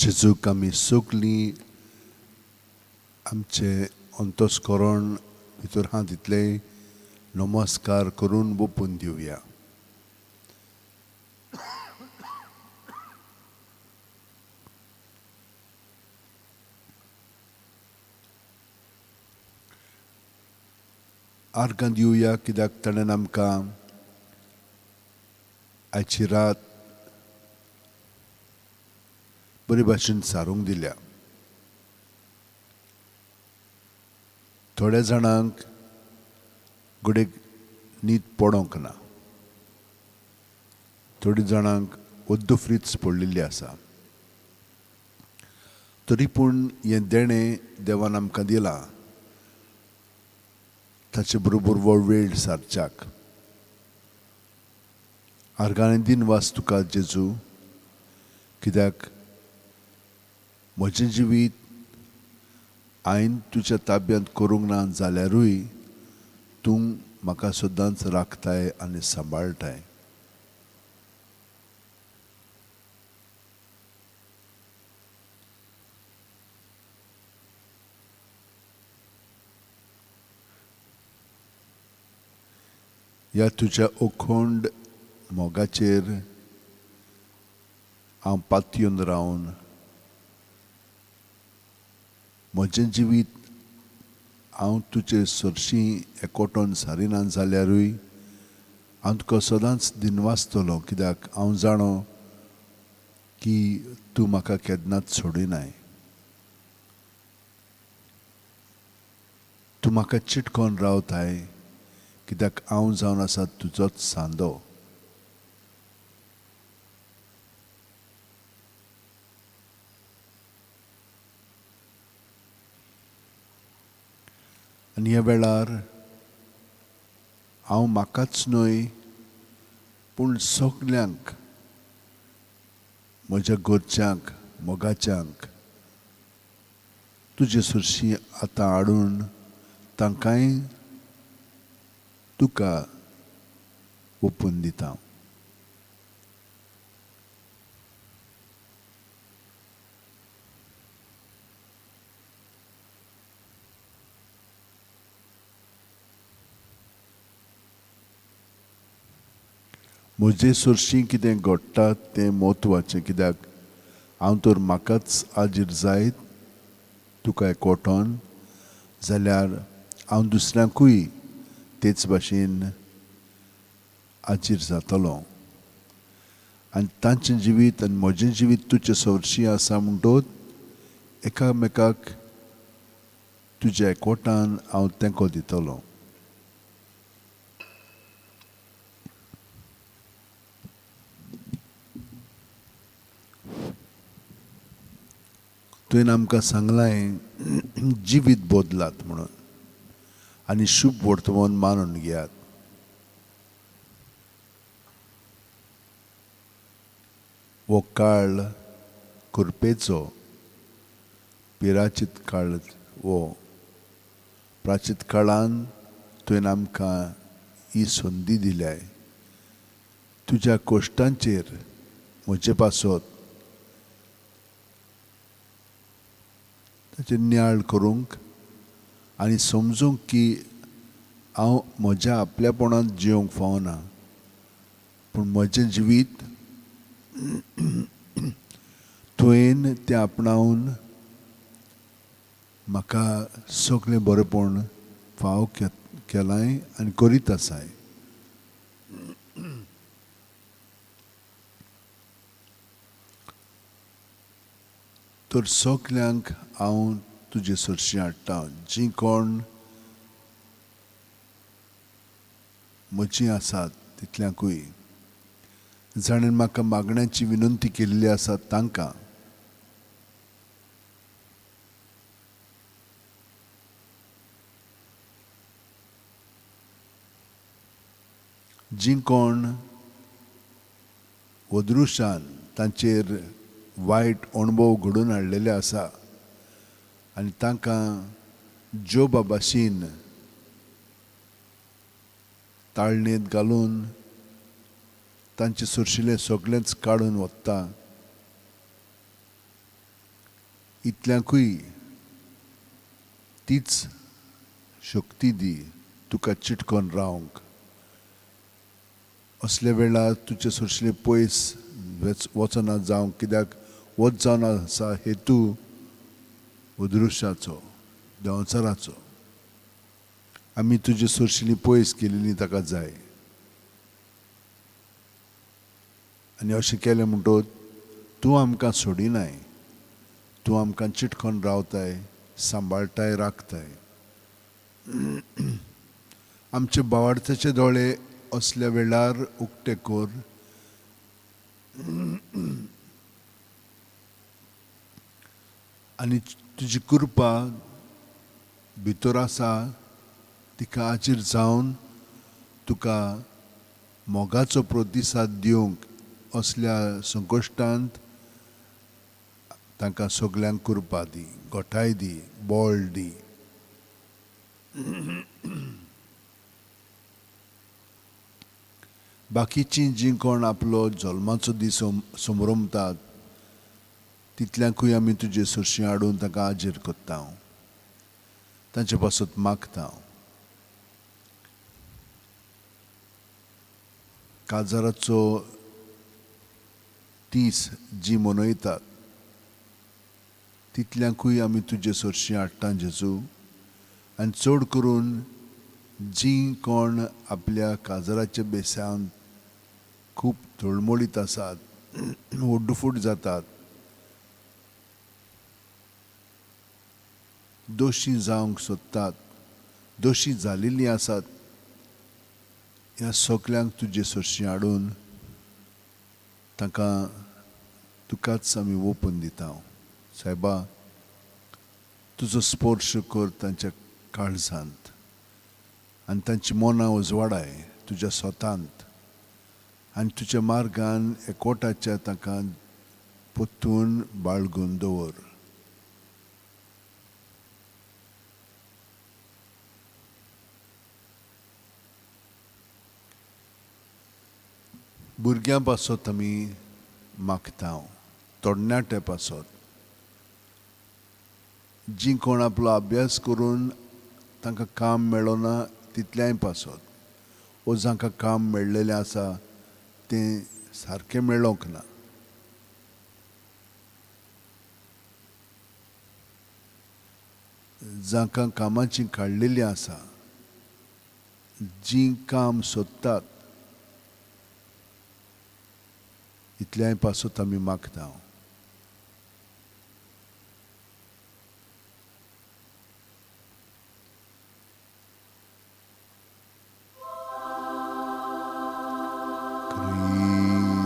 जेजूक आमी सगलीं आमचे अंतस्करण भितर हात इतले नमस्कार करून ओपून दिवया. आर्गां दिवया कित्याक ताणें आमकां आयची रात बरे भाशेन सारूंक दिल्या. थोड्या जाणांक गुडेक न्हीद पडोंक ना, थोड्या जाणांक ओद्द फ्रीज पडलेली आसा. तरी पूण हें देणें देवान आमकां दिलां ताचे बरोबर वो वेळ सारच्याक. आर्गांनी दिनवास तुका जेजू, कित्याक म्हजें जिवीत हांवें तुज्या ताब्यांत करूंक ना जाल्यारूय तूं म्हाका सदांच राखताय आनी सांबाळटाय. ह्या तुज्या अखंड मोगाचेर हांव पातयेवन रावन म्हजें जिवीत हांव तुजे सरशीं एकवटोन सारिना जाल्यारूय हांव तुका सदांच दिनवासतलों, कित्याक हांव जाणो की तूं म्हाका केन्नाच सोडिनाय. तूं म्हाका चिटकोन रावताय, कित्याक हांव जावन आसा तुजोच सांदो. आनी ह्या वेळार हांव म्हाकाच न्हय पूण सगल्यांक, म्हज्या घरच्यांक मोगाच्यांक तुजे सरशीं आतां हाडून तांकांय तुका ओपून दिता. म्हजे सरशीं कितें घडटा तें म्हत्वाचें, कित्याक हांव तर म्हाकाच आजीर जायत तुका एकवटोन जाल्यार हांव दुसऱ्यांकूय तेच भाशेन आजीर जातलों. आनी तांचें जिवीत आनी म्हजें जिवीत तुजे सरशीं आसा म्हणटोच एकामेकाक तुज्या एकवटान हांव तेंको दितलों. तुवें आमकां सांगलां जिवीत बदलात म्हणून आनी शुभ वर्तमान मानून घेयात. वो काळ कृपेचो, पिराचीत काळ वो प्राचीत काळान तुवें आमकां ही संदी दिल्या. तुज्या कश्टांचेर म्हजे पासत ताचेर नियाळ करूंक आनी समजूंक की हांव म्हज्या आपल्यापणांत जियोंक फावना, पूण म्हजें जिवीत तुवें तें आपणावन म्हाका सगळें बरेंपण फाव केलाय आनी करीत आसाय. तर सगल्यांक हांव तुजे सरशीं हाडटा, जीं कोण म्हजीं आसात तितल्यांकूय. जाणें म्हाका मागण्याची विनंती केल्ली आसा तांकां, जीं कोण अदृश्यान तांचेर वायट अणभव घडोवन हाडलेले आसा आनी तांकां जोबा भाशेन ताळणेंत घालून तांचे सुरशिल्लें सगळेंच काडून वता. इतल्यांकूय तीच शक्ती दी तुका चिटकोन रावंक. असल्या वेळार तुजे सुरशिले पयस वचना जावंक, कित्याक वच जावन आसा हेतू अदृश्याचो, देंवचाराचो. आमी तुजी सुरशिली पयस केलेली ताका जाय. आनी अशें केलें म्हणटच तूं आमकां सोडिनाय, तूं आमकां चिटकोन रावताय, सांबाळटाय, राखताय. आमचे बावार्थाचे दोळे असल्या वेळार उक्ते कर. आनी तुजी कृपा भितर आसा तिका हाचेर जावन तुका मोगाचो प्रतिसाद दिवंक असल्या संकश्टांत तांकां सगल्यांक कृपा दी, गोठाय दी, बळ दी. बाकीचीं जीं कोण आपलो जल्माचो दीस संभ्रमतात तितल्यांकूय आमी तुजे सुरशीं हाडून तांकां हाजीर कोत्ता. तांचे पासत मागता. काजाराचो दीस जी मनयतात तितल्यांकूय आमी तुजे सुरशीं हाडटा जेजू. आनी चड करून जीं कोण आपल्या काजाराच्या बेसांत खूब तळमळीत आसात, ओड्डफूट जातात, दोशी जावंक सोदतात, दोशी जालेलीं आसात, ह्या सगल्यांक तुजे सुरशीं हाडून तांकां तुकाच आमी ओपून दिता. सायबा, तुजो स्पर्श कर तांच्या काळजांत आनी तांची मनां उजवाडाय तुज्या स्वतांत. आनी तुज्या मार्गान एकवटाच्या तांकां पोत्तून बाळगून दवर. भुरग्यां पासत आमी मागता, तरणाट्या पासत, जीं कोण आपलो अभ्यास करून तांकां काम मेळना तितल्याय पासत, वो जांकां काम मेळ्ळेलें आसा तें सारकें मेळोंक ना. जांकां कामाचीं काडलेलीं आसा, जीं काम सोदतात इतल्याय पासत आमी मागता.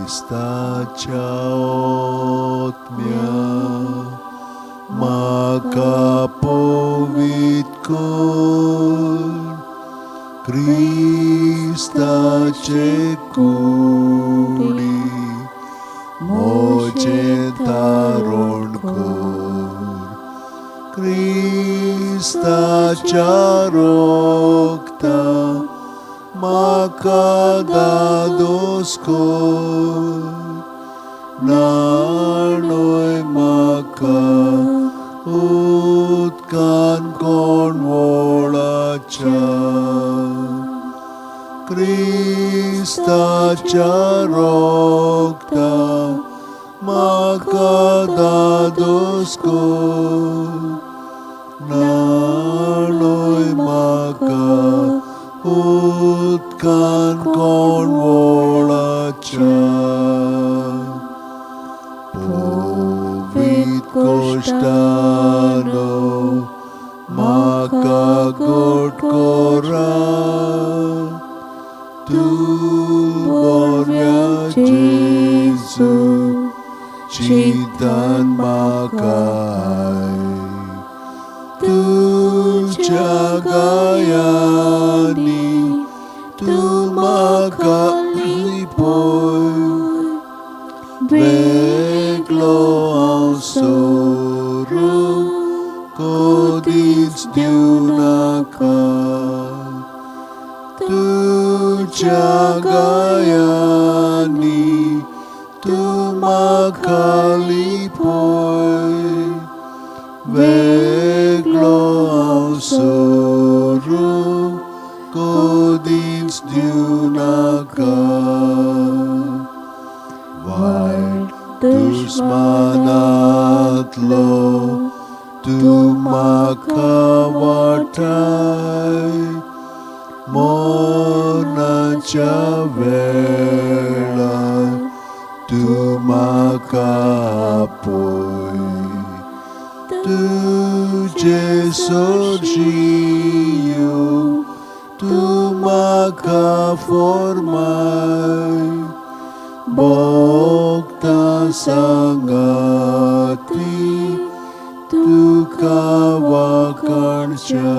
क्रिस्ताच्या ओतम्या म्हाका पवित कर, क्रिस्ताचे कुडी मोचे तारण कर, क्रिस्ताच्या रोगता म्हाका दादोस कर, नाणोय म्हाका उदकान कोण वळाच्या, क्रिस्ताच्या रोगता म्हाका दादोस कर, नाणोय म्हाका उदकान कोण वळाच्या. पवित कोश्टानो म्हाका गोट कोरा, तूं बऱ्या जेजू चिंतान म्हाकाय, तुज्या गायांनी तूं म्हाका लिपय, वेगळो हांव सोरूंक कधीच दिवं नाका, तुज्या गायांनी तूं म्हाका लिपय, वेगळो हांव सोडूं कधीच दिवनाका वायट दुश्मनांतलो तूं म्हाका वाटाय मोनाच्या वेळार तूं म्हाका आपय तुजे सोडशीयो तूं म्हाका फॉर्माय भोगतां सांगाती तुका वाखाणच्या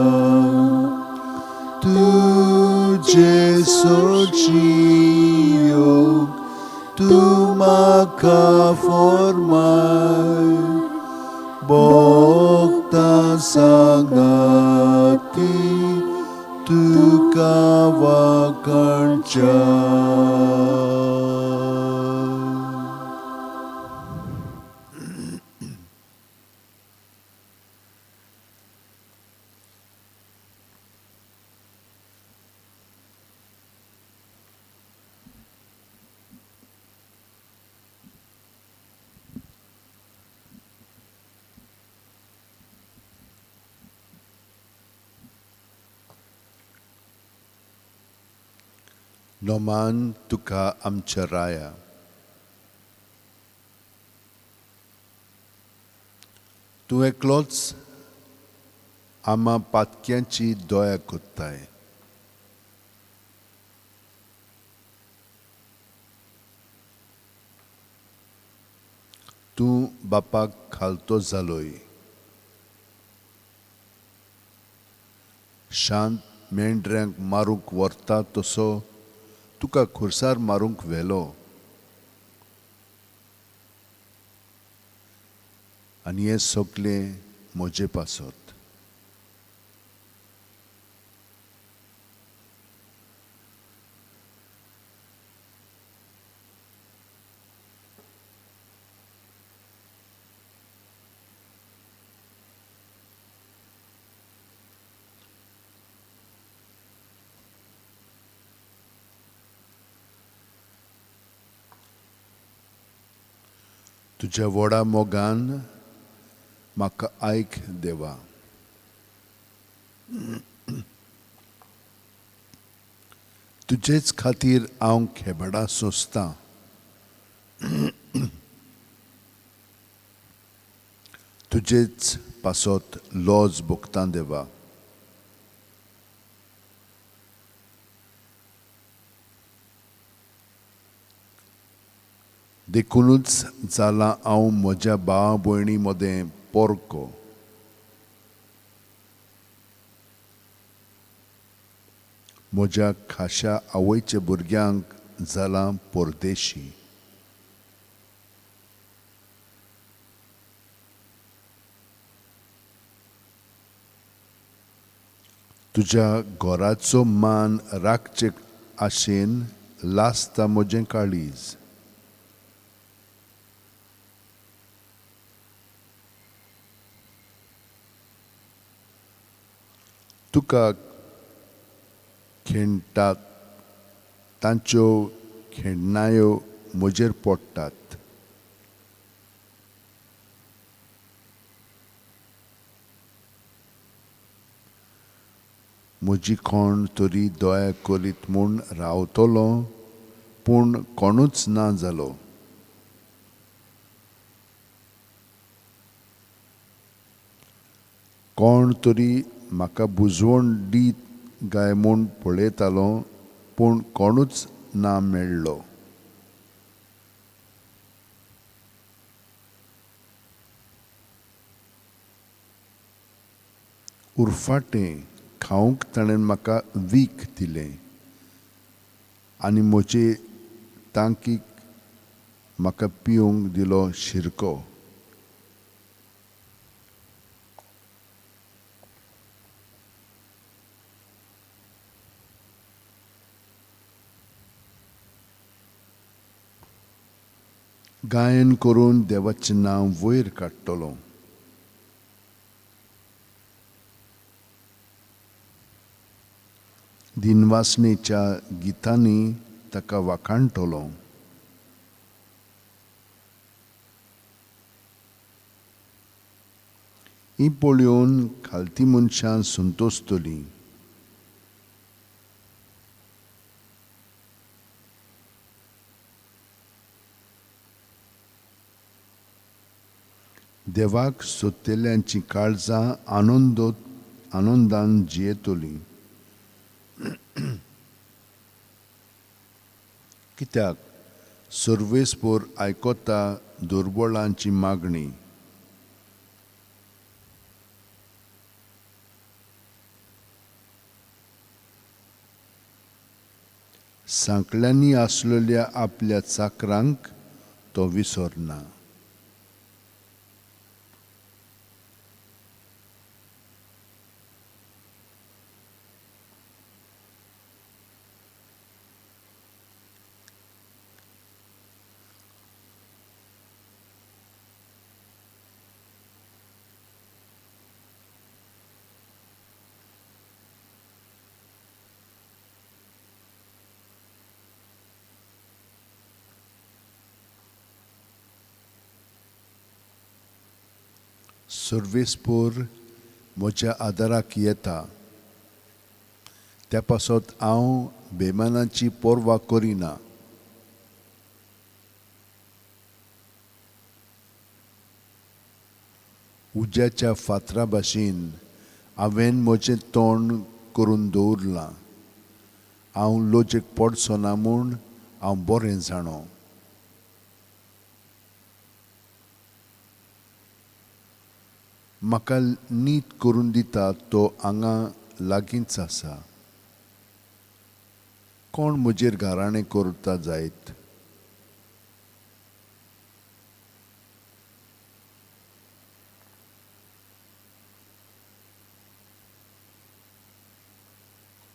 तुजे सोडशीयो तूं म्हाका फॉर्माय भोगतां सांगाती तुका वाखाणच्या नोमान तुका आमच्या राया तूं एकलोच आम्हा पातक्यांची दया कोत्ताय तूं बापाक खालतो जालोय शांत मेंढऱ्यांक मारूंक व्हरता तसो तुका खुर्सार मारूंक व्हेलो आनी हें सगलें म्हजे पासत तुज्या व्हडा मोगान म्हाका आयक देवा तुजेच खातीर हांव खेबडा सोंसतां तुजेच पासत लॉज भोगतां देवा देखूनच जाला हांव म्हज्या भावा भयणी मदें पोरको म्हज्या खाशा आवयच्या भुरग्यांक जालां परदेशी तुज्या घोराचो मान राखचे आशेन लासता म्हजें काळीज तुका खेणटात तांच्यो खेळणायो म्हजेर पडटात म्हजी कोण तरी दया करीत म्हूण रावतलो पूण कोणूच ना जालो कोण तरी म्हाका बुजवण दीत गाय म्हूण पळयतालो पूण कोणूच ना मेळ्ळो उरफाटें खावंक ताणें म्हाका वीख दिलें आनी म्हजे तांकीक म्हाका पिवंक दिलो शिरको गायन करून देवाचें नांव वयर काडटलो दिनवासनेच्या गितांनी ताका वाखाणटलो. ही पळोवन खालती मनशां संतोस्तलीं. देवाक सोदतेल्यांची काळजां आनंदान जियेतलीं. कित्याक सर्वेस्पर आयकोता दुर्बळांची मागणी. सांकल्यांनी आसलेल्या आपल्या चाकरांक तो विसरना. सर्वेस्पर म्हज्या आदाराक येता. त्या पासत हांव बेमानाची पर्वा करिना. उज्याच्या फातरा भाशेन हांवें म्हजें तोंड करून दवरलां. हांव लोजेक पडचो ना म्हूण हांव बरें जाणो. म्हाका नीत करून दिता तो हांगा लागींच आसा. कोण म्हजेर घाराणें करता जायत.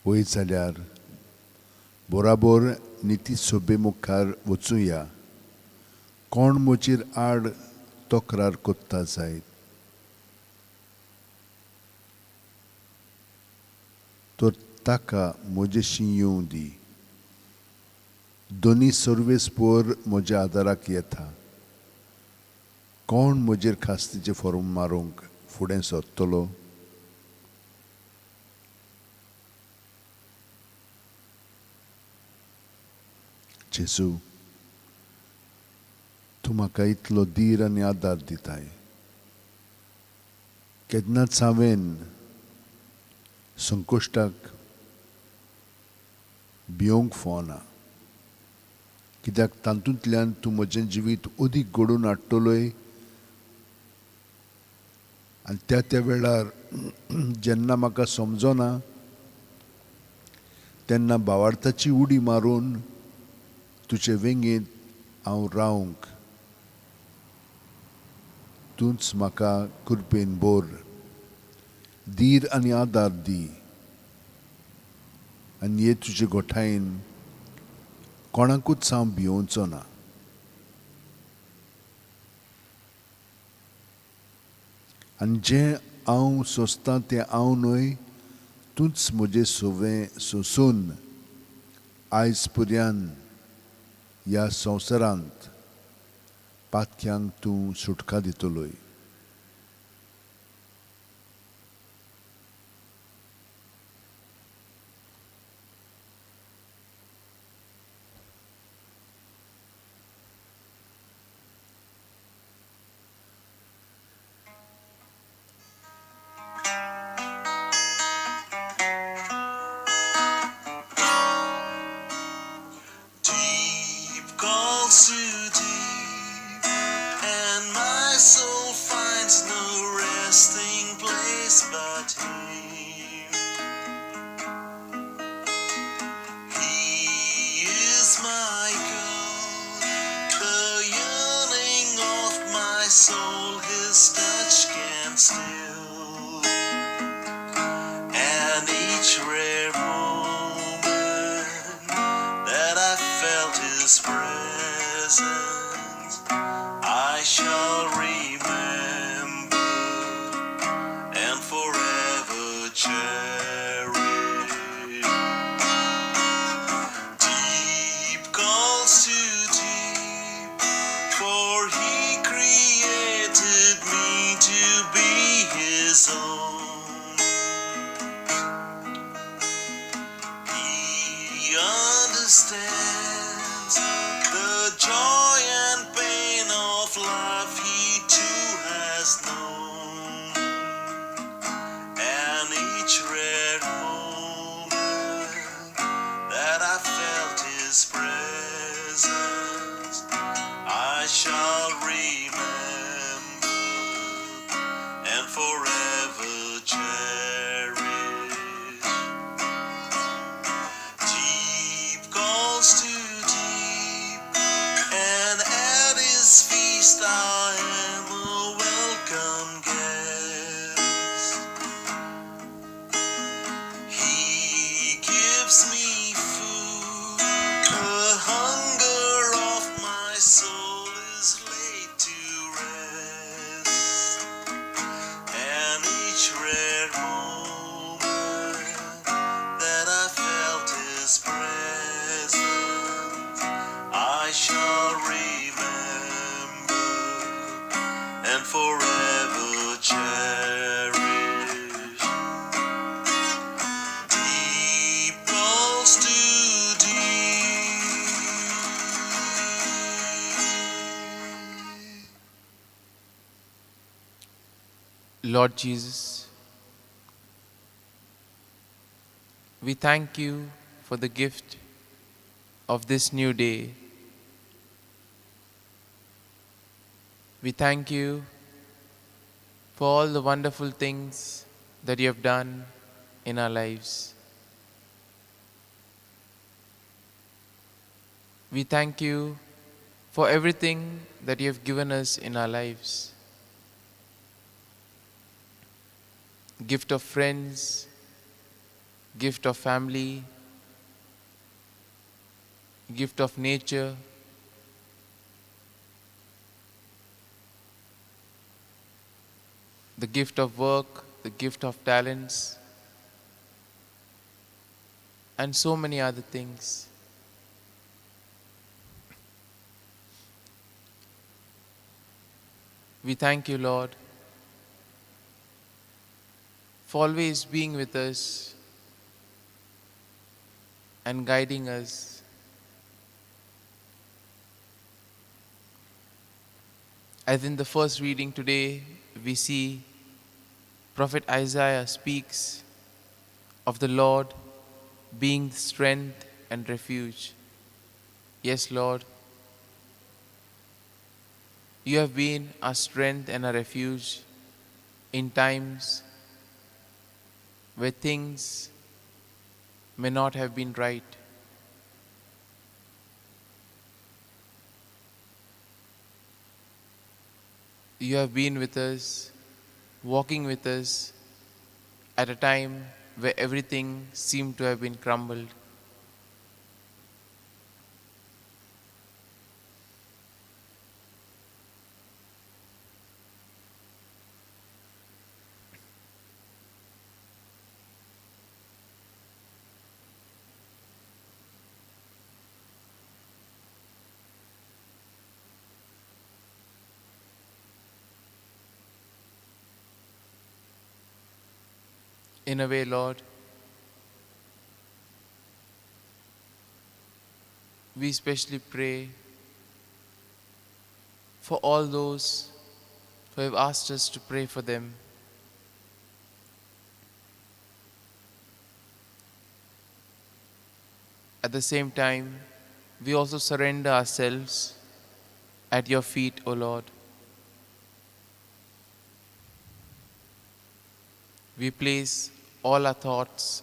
वय जाल्यार बराबर निती सोबे मुखार वचुया. कोण म्हजेर आड तक्रार कोत्ता जायत. तर ताका म्हजेशी येवं दी. दोनी सर्वेस्पर म्हज्या आदाराक येता. कोण म्हजेर खास्तीचे फॉर्म मारूंक फुडें सरतलो. जेजू, तूं म्हाका इतलो धीर आनी आदार दिताय. केन्नाच हांवें संकश्टाक भियोंक फोना. कित्याक तातूंतल्यान तूं म्हजें जिवीत अदीक घडोवन हाडटलोय. आनी त्या वेळार जेन्ना म्हाका समजना तेन्ना भावार्थाची उडी मारून तुजे वेंगेंत हांव रावंक तूंच म्हाका कृपेन भर. धीर आनी आदार दी. आनी हे तुजे गोठायेन कोणाकूच हांव भियोवचो ना. आनी जें हांव सोंसतां तें हांव न्हय, तूंच म्हजें सोंसून आयज पर्यंत ह्या संवसारांत पातक्यांक तूं सुटका दितलोय. Deep calls to deep, and my soul understands the joy and pain of life he too has known, and each rare moment that I felt his presence I shall remember and forever cherish. Deep calls to deep, and at his feast I am a welcome guest. He gives me food, the hunger of my soul is laid to rest, and each rare moment that I felt his presence I shall remember and forever cherish. Deep calls to deep. Lord Jesus, we thank you for the gift of this new day. We thank you for all the wonderful things that you have done in our lives. We thank you for everything that you have given us in our lives. Gift of friends, gift of family, gift of nature, the gift of work, the gift of talents, and so many other things. We thank you, Lord, for always being with us and guiding us. As in the first reading today, we see Prophet Isaiah speaks of the Lord being strength and refuge. Yes, Lord, you have been our strength and our refuge in times where things may not have been right. You have been with us, walking with us at a time where everything seemed to have been crumbled. In a way, Lord, we especially pray for all those who have asked us to pray for them. At the same time, we also surrender ourselves at your feet, O Lord. We place all our thoughts,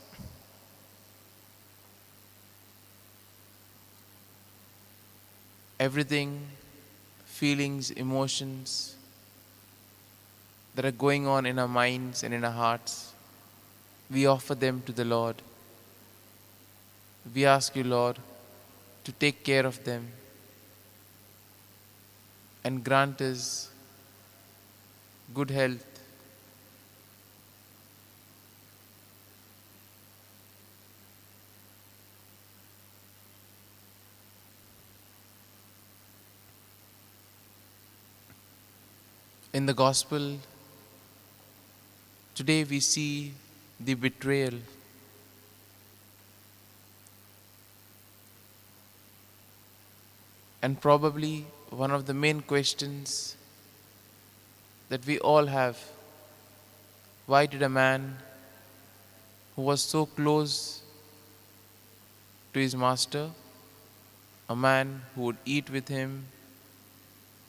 everything, feelings, emotions that are going on in our minds and in our hearts, we offer them to the Lord. We ask you, Lord, to take care of them and grant us good health. In the Gospel, today we see the betrayal. and probably one of the main questions that we all have. Why did a man who was so close to his master, a man who would eat with him,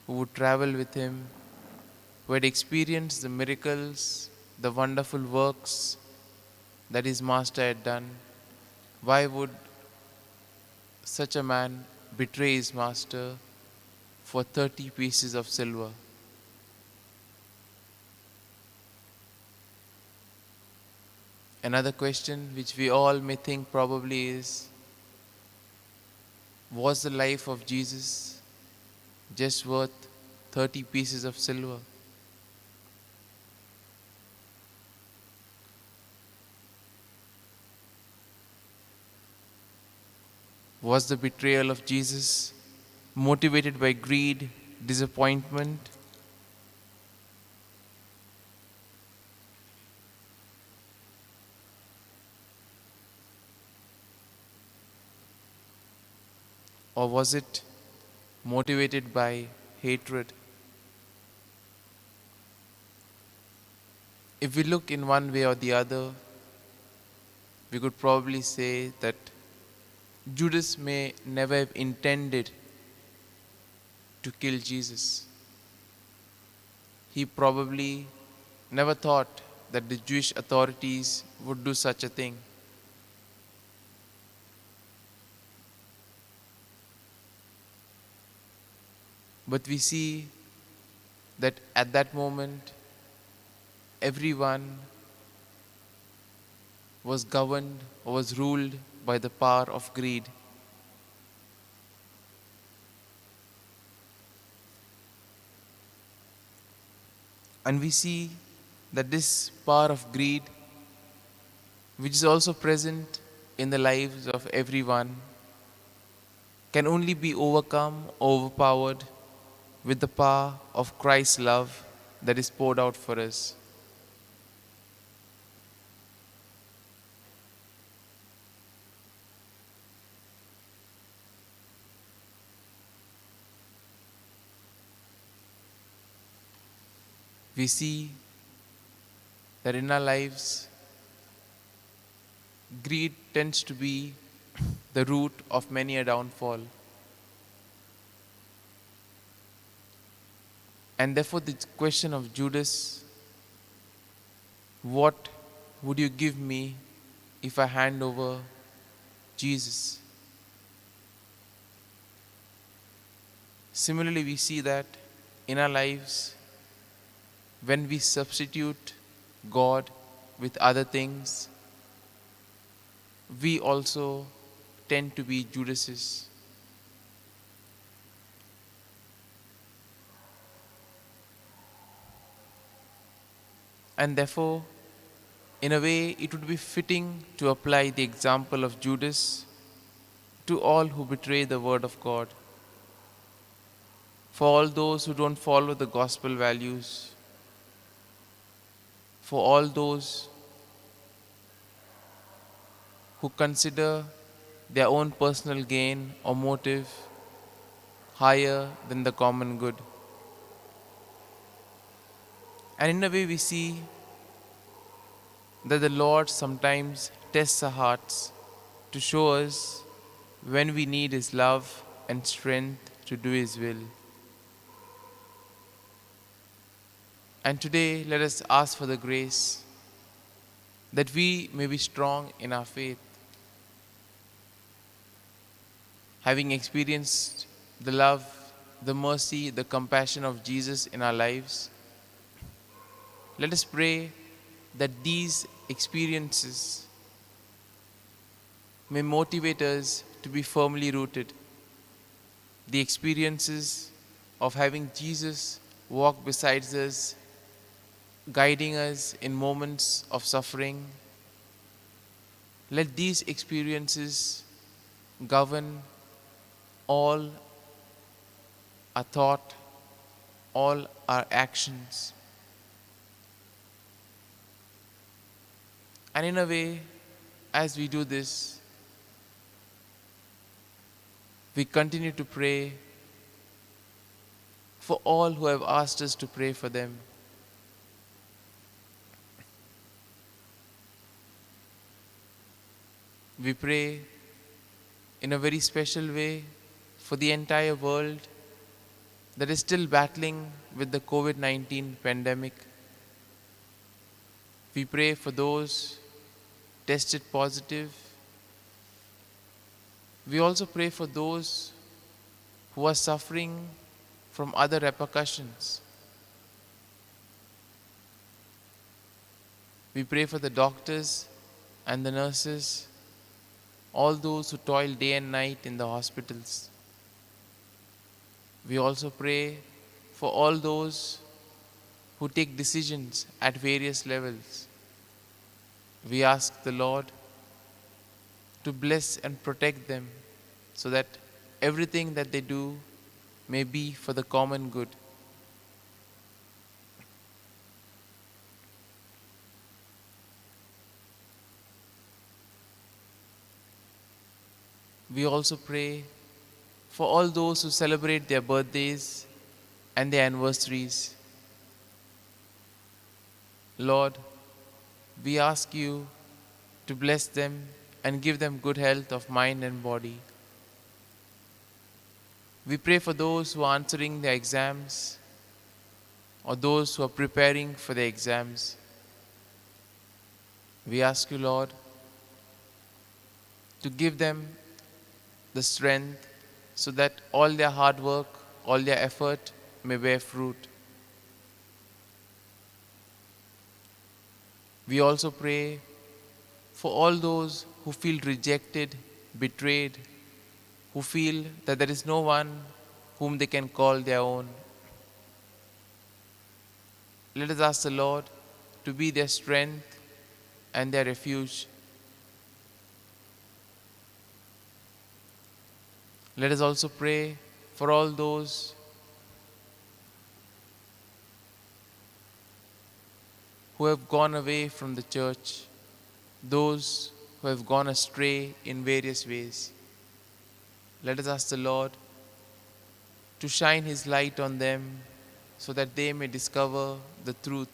who would travel with him, who had experienced the miracles, the wonderful works that his master had done, why would such a man betray his master for 30 pieces of silver? Another question which we all may think probably is, was the life of Jesus just worth 30 pieces of silver? Was the betrayal of Jesus motivated by greed, disappointment? Or was it motivated by hatred? If we look in one way or the other, we could probably say that Judas may never have intended to kill Jesus. He probably never thought that the Jewish authorities would do such a thing. But we see that at that moment, everyone was governed or was ruled by the power of greed. And we see that this power of greed, which is also present in the lives of everyone, can only be overcome, overpowered with the power of Christ's love that is poured out for us. We see that in our lives, greed tends to be the root of many a downfall. And therefore, the question of Judas, what would you give me if I hand over Jesus? Similarly, we see that in our lives, when we substitute God with other things, we also tend to be Judases. And therefore, in a way, it would be fitting to apply the example of Judas to all who betray the word of God. For all those who don't follow the gospel values, for all those who consider their own personal gain or motive higher than the common good. And in a way, we see that the Lord sometimes tests our hearts to show us when we need His love and strength to do His will. And today, let us ask for the grace that we may be strong in our faith. Having experienced the love, the mercy, the compassion of Jesus in our lives, let us pray that these experiences may motivate us to be firmly rooted. The experiences of having Jesus walk beside us, guiding us in moments of suffering. Let these experiences govern all our thought, all our actions. And in a way, as we do this, we continue to pray for all who have asked us to pray for them. We pray in a very special way for the entire world that is still battling with the COVID-19 pandemic. We pray for those tested positive. We also pray for those who are suffering from other repercussions. We pray for the doctors and the nurses, all those who toil day and night in the hospitals. We also pray for all those who take decisions at various levels. We ask the Lord to bless and protect them so that everything that they do may be for the common good. We also pray for all those who celebrate their birthdays and their anniversaries. Lord, we ask you to bless them and give them good health of mind and body. We pray for those who are answering their exams or those who are preparing for their exams. We ask you, Lord, to give them the strength so that all their hard work, all their effort may bear fruit. We also pray for all those who feel rejected, betrayed, who feel that there is no one whom they can call their own. Let us ask the Lord to be their strength and their refuge. Let us also pray for all those who have gone away from the church, those who have gone astray in various ways. Let us ask the Lord to shine His light on them so that they may discover the truth.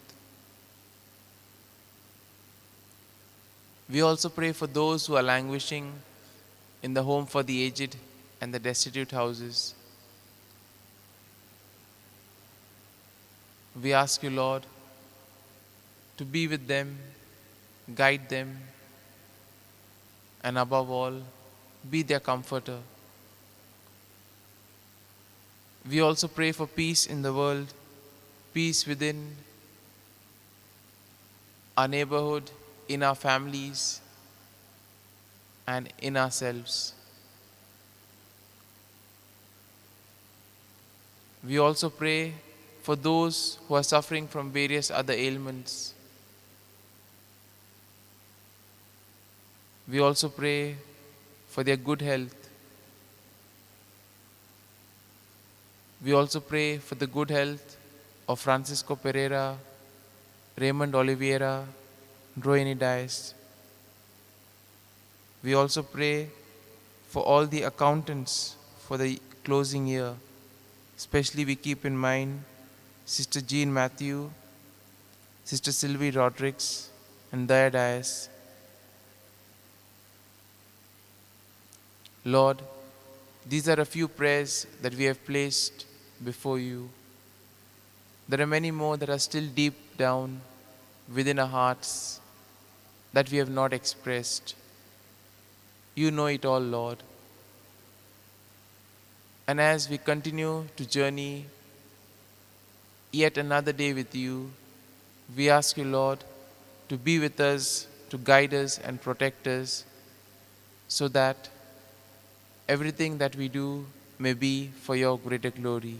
We also pray for those who are languishing in the home for the aged and the destitute houses. We ask you, Lord, to be with them, guide them, and above all, be their comforter. We also pray for peace in the world, peace within our neighborhood, in our families, and in ourselves. We also pray for those who are suffering from various other ailments. We also pray for their good health. We also pray for the good health of Francisco Pereira, Raymond Oliveira, Rohini Dias. We also pray for all the accountants for the closing year. Especially we keep in mind Sister Jean Matthew, Sister Sylvie Rodrigues, and Daya Dias. Lord, these are a few prayers that we have placed before you. There are many more that are still deep down within our hearts that we have not expressed. You know it all, Lord. And as we continue to journey yet another day with you, we ask you, Lord, to be with us, to guide us and protect us, so that everything that we do may be for your greater glory.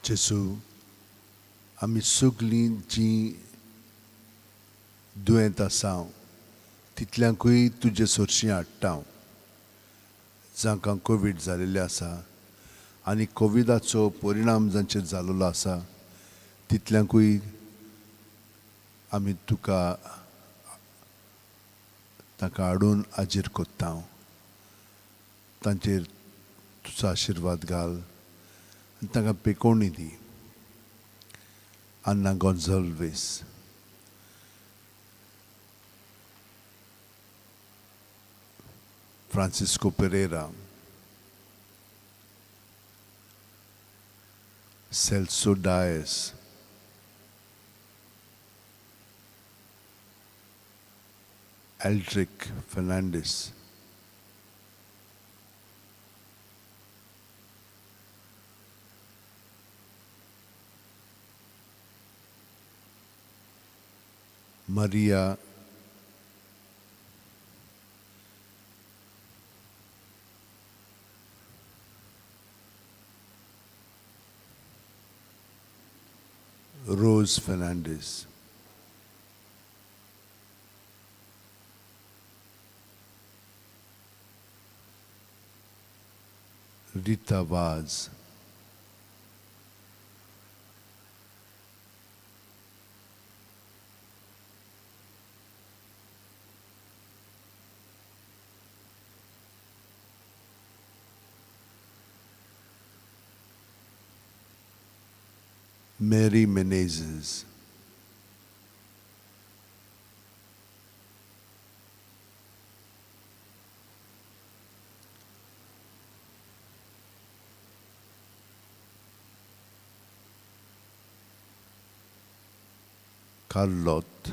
जेसू आमी सगलीं जीं दुयेंत आसा तितल्यांकूय तुजे सोरशीं हाडटा जांकां Covid जालेलें आसा आनी कोविडाचो परिणाम जांचेर जाल्लो आसा तितल्यांकूय आमी तुका ताका हाडून हाजीर कोत्ता तांचेर तुजो आशिर्वाद घाल आनी तांकां पेकोवणी दी. Ana Gonçalves, Francisco Pereira, Celso Daes, Eldrick Fernandes, Maria Rose Fernandes, Rita Vaz, Mary Menezes, Carlotte,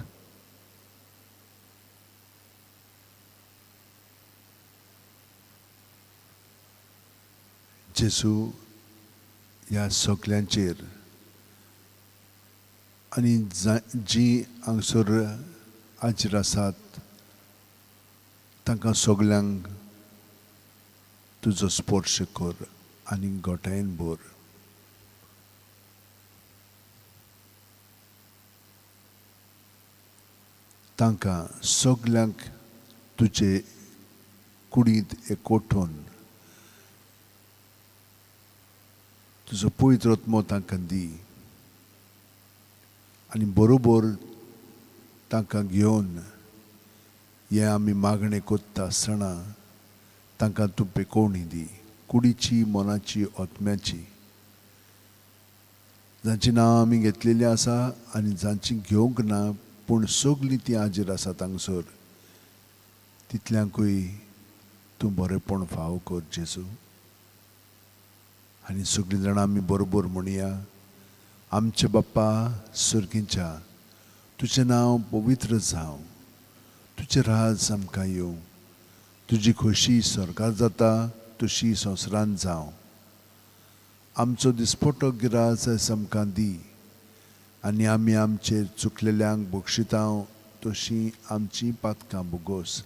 जेसू ह्या सगल्यांचेर आनी जीं हांगसर हाजीर आसात तांकां सगल्यांक तुजो स्पर्श कर आनी गोठायेन भर. तांकां सगल्यांक तुजे कुडींत एकवटून तुजो पवित्र आत्मो तांकां दी आनी बरोबर तांकां घेवन हें आमी मागणें कोत्ता आसतना तांकां तूं पेकोवणी दी कुडीची मनाची आत्म्याची जांची नांवां आमी घेतलेलीं आसा आनी जांची घेवंक ना पूण सगलीं तीं हाजीर आसात हांगसर तितल्यांकूय तूं बरेंपण फाव कर जेसू. आनी सगळीं जाणां आमी बरोबर म्हणया, आमचे बाप्पा सर्गीच्या तुजें नांव पवित्र जावं, तुजें राज आमकां येवं, तुजी खोशी स्वर्गांत जाता तशी संवसारांत जावं. आमचो दिसपट्टो गिरास आमकां दी आनी आमी आमचेर चुकलेल्यांक बक्षितांव तशीं आमचीं पातकां बोगोस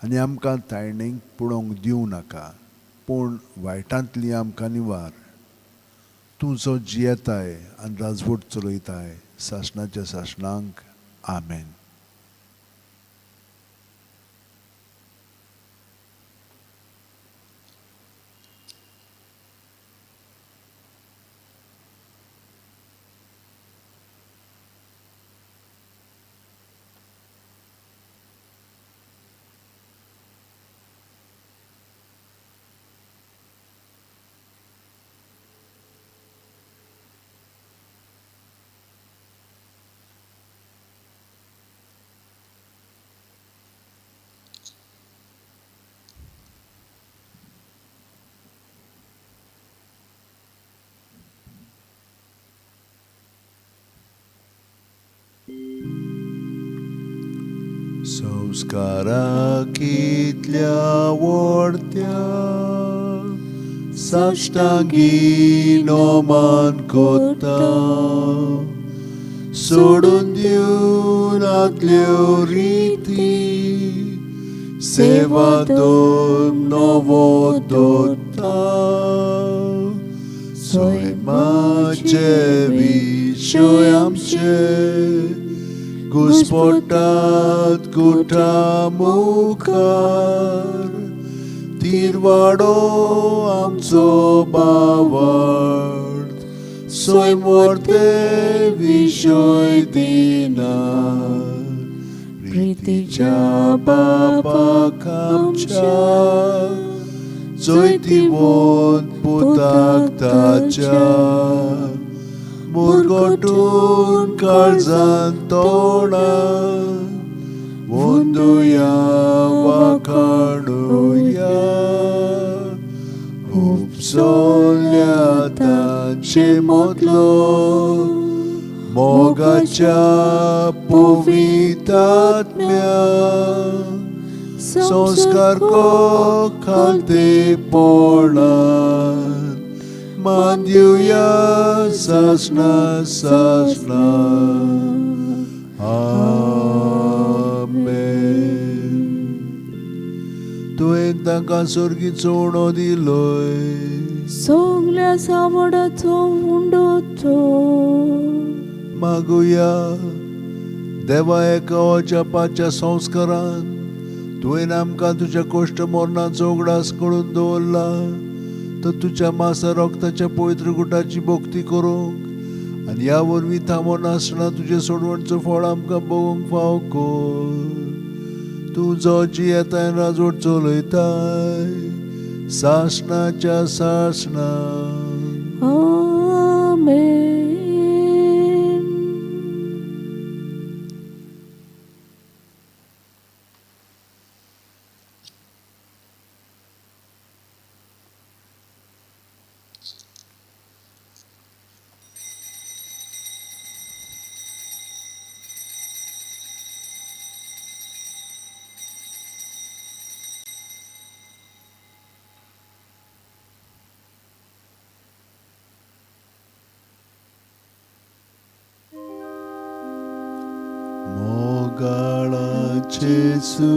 आनी आमकां ताळणेक पडोवंक दिवं नाका पूण वायटांतली आमकां निवार. तूं जो जियेताय आनी राजवट चलयताय सासणाच्या सासणांक. आमेन. संस्काराक इतल्या व्हडत्या साश्टांगी नोमान कोत्ता सोडून दिवन आदल्यो रिती सेवा दोन नवो दोत्ता सोय माझे विषय आमचे घुसपटात कुठा मुखार तीर वाडो आमचो बावार्थ सोय मोरते विषय दिना प्रीतीच्या बापाक आमच्या जैतिवंत पुताक ताच्या मुरगोटून काळजान तोडा वंदुया वाखाणुया उपसोल्या तांचे मोदलो मोगाच्या पवित्रात्म्या संस्कार को खालते पोळान मान दिवया सासना सासना आमेन. तुवें तांकां स्वर्गीचो उणो दिलोय सगल्या सावडाचो उंडो तो मागुया देवा एका जपाच्या संस्कारान तुवें आमकां तुज्या कोश्ट मरणाचो उगडास कळून दवरला तर तुज्या मासा रक्ताच्या पवित्र गुटाची भक्ती करूंक आनी ह्या वरवीं थांबोन नासतना तुजे सोडवणचो फळ आमकां भोगूंक फाव कर. तूं जो जी येताय राजवट चलयताय सासणाच्या सासणा आमेन. Jesu,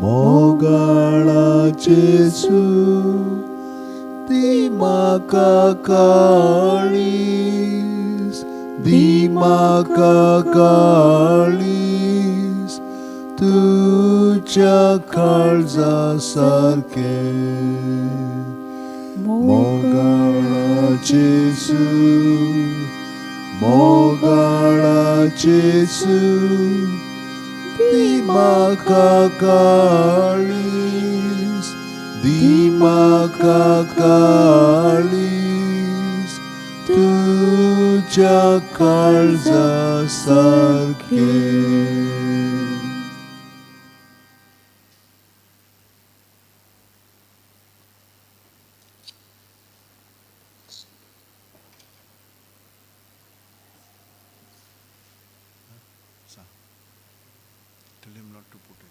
mogala Jesu, di maka kalis, tuja kalza sarke. Mogala Jesu, mogala Jesu, di maka kalis, tuja kalza sarke. Tell him not to put in.